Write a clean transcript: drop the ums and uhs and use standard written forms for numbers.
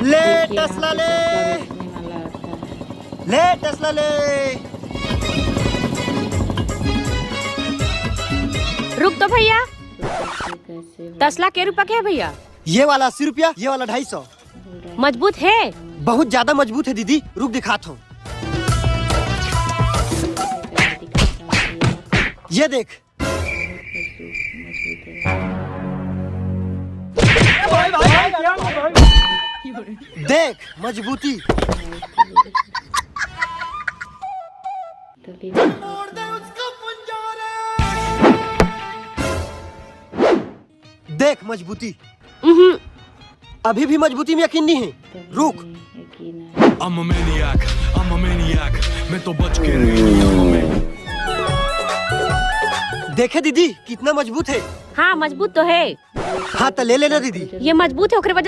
ले देखिए, यहाँ टेस्ला पे ले, टेस्ला बेचने वाला आता है। ले टेस्ला ले। रुक तो भैया, तो कैसे कैसे टेस्ला के रुपया के है भैया? ये वाला 80 रुपया, ये वाला 250। बोल रहा है? मजबूत है? बहुत ज्यादा मजबूत है दीदी, रुक दिखाता हूँ। ये देख, मजबूत है। देख मजबूती। तभी देख मजबूती। उहुं, अभी भी मजबूती में यकीन नहीं है, रुक। यकीन है। I'm a maniac, I'm a maniac. मैं तो बच के रही हूँ। देखे दीदी कितना मजबूत है। हाँ मजबूत तो है। हाँ तो ले लेना दीदी। ये मजबूत है, ओकरे वजह